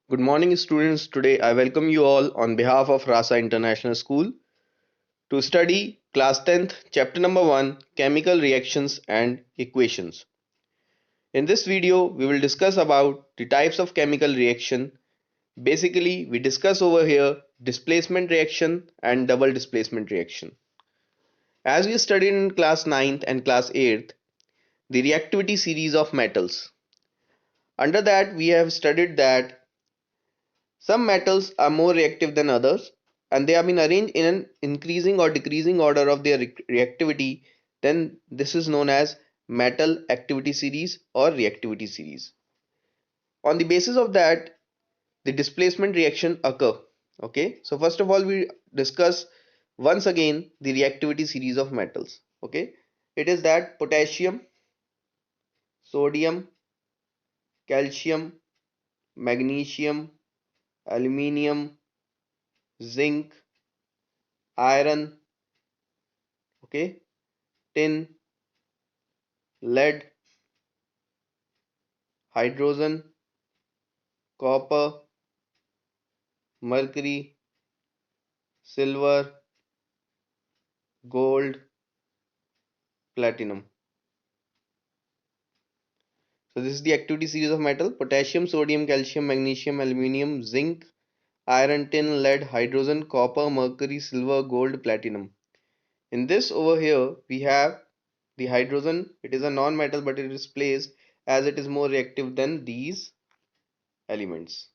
Good morning, students. Today I welcome you all on behalf of Rasa International School to study class 10th, chapter number 1, Chemical Reactions and Equations. In this video, we will discuss about the types of chemical reaction. Basically, we discuss over here displacement reaction and double displacement reaction. As we studied in class 9th and class 8th, the reactivity series of metals. Under that, we have studied that some metals are more reactive than others, and they have been arranged in an increasing or decreasing order of their reactivity. Then this is known as metal activity series or reactivity series. On the basis of that, the displacement reaction occur. Okay, so first of all, we discuss once again the reactivity series of metals. Okay, it is that potassium, sodium, calcium, magnesium, aluminium, zinc, iron, okay, tin, lead, hydrogen, copper, mercury, silver, gold, platinum. So this is the activity series of metal: potassium, sodium, calcium, magnesium, aluminium, zinc, iron, tin, lead, hydrogen, copper, mercury, silver, gold, platinum. In this over here we have the hydrogen. It is a non-metal, but it is placed as it is more reactive than these elements.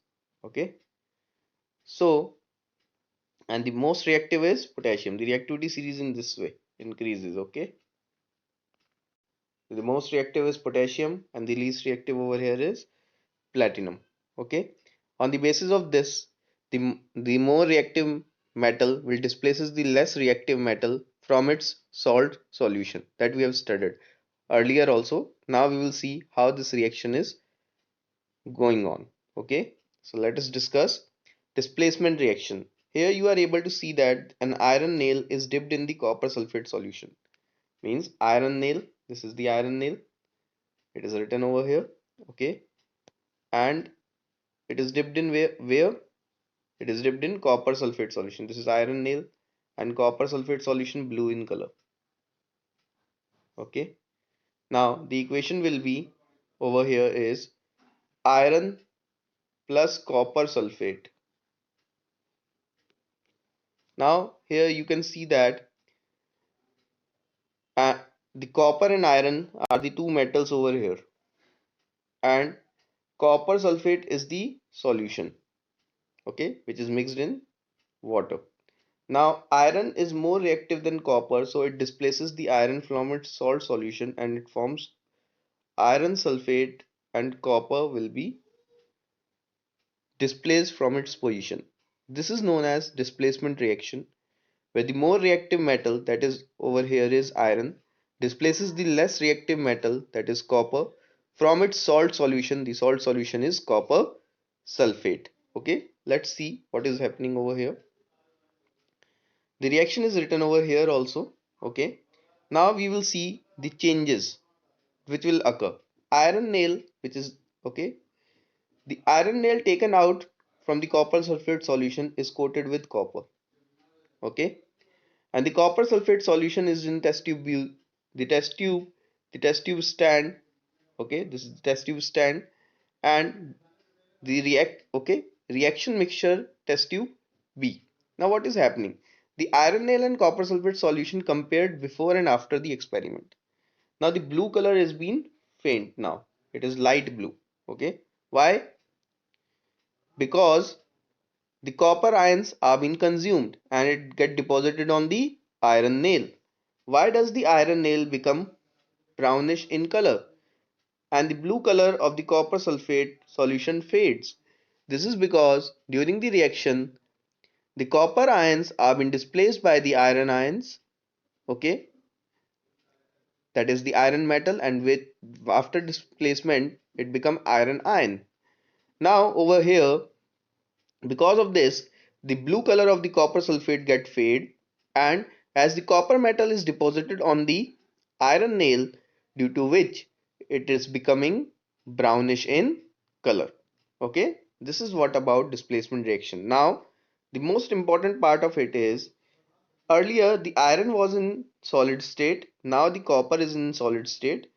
Okay, so and the most reactive is potassium. The reactivity series in this way increases. Okay, the most reactive is potassium and the least reactive over here is platinum. Okay, on the basis of this, the more reactive metal will displaces the less reactive metal from its salt solution that we have studied earlier also. Now we will see how this reaction is going on. Okay, so let us discuss displacement reaction. Here you are able to see that an iron nail is dipped in the copper sulfate solution. Means iron nail, this is the iron nail, it is written over here. Okay, and it is dipped in where it is dipped in copper sulfate solution. This is iron nail and copper sulfate solution blue in color. Okay, now the equation will be over here is iron plus copper sulfate. Now here you can see that uh, the copper and iron are the two metals over here, and copper sulfate is the solution, okay, which is mixed in water. Now iron is more reactive than copper, so it displaces the iron from its salt solution and it forms iron sulfate, and copper will be displaced from its position. This is known as displacement reaction, where the more reactive metal, that is over here is iron, displaces the less reactive metal, that is copper, from its salt solution. The salt solution is copper sulfate. Okay, let's see what is happening over here. The reaction is written over here also. Okay, now we will see the changes which will occur. Iron nail, which is okay, the iron nail taken out from the copper sulfate solution is coated with copper. Okay, and the copper sulfate solution is in test tube. The test tube, the test tube stand. Okay, this is the test tube stand, and the reaction mixture test tube B. Now what is happening? The iron nail and copper sulfate solution compared before and after the experiment. Now the blue color has been faint. Now it is light blue. Okay, why? Because the copper ions are being consumed and it get deposited on the iron nail. Why does the iron nail become brownish in color and the blue color of the copper sulfate solution fades? This is because during the reaction the copper ions are being displaced by the iron ions, okay, that is the iron metal, and with after displacement it become iron ion. Now over here, because of this, the blue color of the copper sulfate get fade, and as the copper metal is deposited on the iron nail, due to which it is becoming brownish in color. Okay, This is what about displacement reaction. Now, the most important part of it is earlier the iron was in solid state, now the copper is in solid state.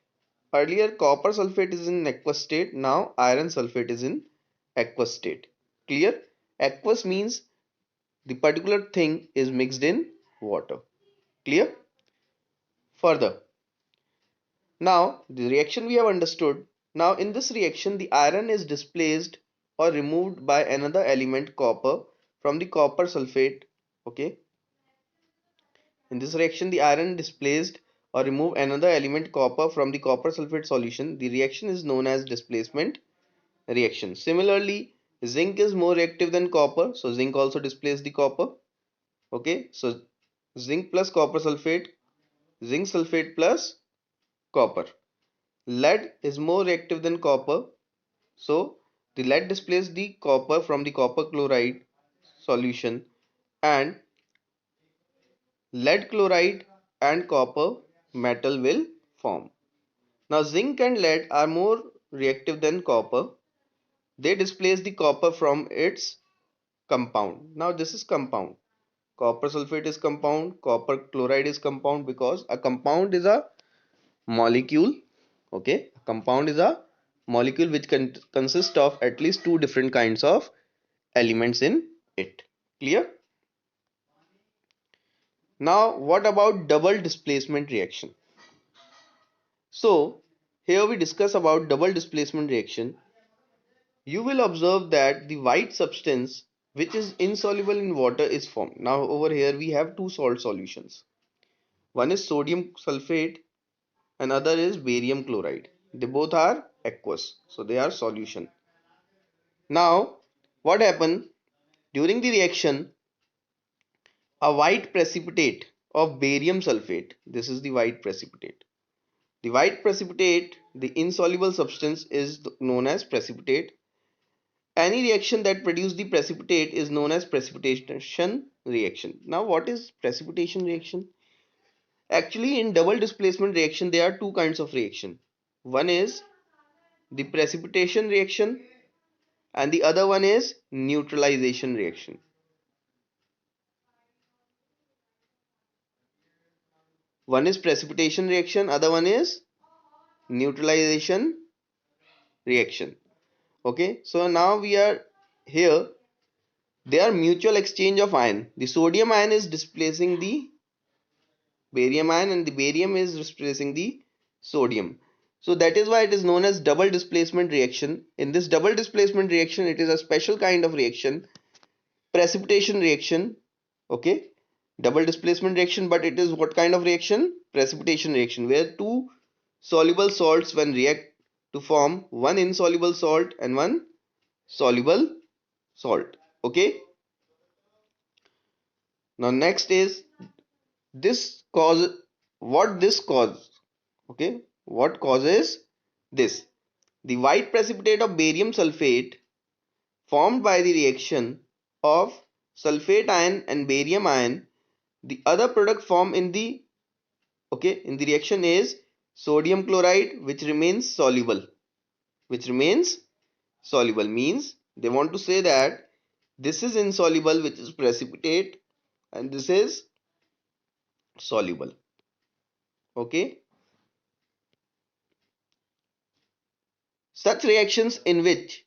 Earlier copper sulfate is in aqueous state, now iron sulfate is in aqueous state. Clear? Aqueous means the particular thing is mixed in water. Clear? Further, now the reaction we have understood. Now in this reaction the iron is displaced or removed by another element copper from the copper sulfate. Okay. In this reaction the iron displaced or remove another element copper from the copper sulfate solution. The reaction is known as displacement reaction. Similarly, zinc is more reactive than copper, so zinc also displaces the copper. Okay, so zinc plus copper sulfate, zinc sulfate plus copper. Lead is more reactive than copper, so the lead displaces the copper from the copper chloride solution, and lead chloride and copper metal will form. Now zinc and lead are more reactive than copper. They displace the copper from its compound. Now this is compound. Copper sulfate is compound, copper chloride is compound, because a compound is a molecule. Okay, a compound is a molecule which consists of at least two different kinds of elements in it. Clear? Now what about double displacement reaction? So here we discuss about double displacement reaction. You will observe that the white substance which is insoluble in water is formed. Now over here we have two salt solutions. One is sodium sulfate, another is barium chloride. They both are aqueous, so they are solution. Now what happened during the reaction? A white precipitate of barium sulfate. This is the white precipitate. The white precipitate, the insoluble substance, is known as precipitate. Any reaction that produces the precipitate is known as precipitation reaction. Now what is precipitation reaction? Actually in double displacement reaction there are two kinds of reaction. One is the precipitation reaction and the other one is neutralization reaction. One is precipitation reaction, other one is neutralization reaction. Okay, so now we are here. They are mutual exchange of ion. The sodium ion is displacing the barium ion and the barium is displacing the sodium. So that is why it is known as double displacement reaction. In this double displacement reaction, it is a special kind of reaction, precipitation reaction. Okay, double displacement reaction, but it is what kind of reaction? Precipitation reaction, where two soluble salts when react to form one insoluble salt and one soluble salt. Okay, now next is this cause, what this cause. Okay, what causes this? The white precipitate of barium sulfate formed by the reaction of sulfate ion and barium ion. The other product formed in the, okay, in the reaction is sodium chloride, which remains soluble. Which remains soluble means they want to say that this is insoluble, which is precipitate, and this is soluble. Okay, such reactions in which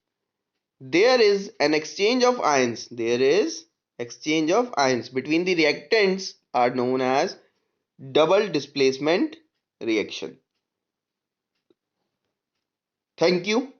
there is an exchange of ions, there is exchange of ions between the reactants are known as double displacement reaction. Thank you.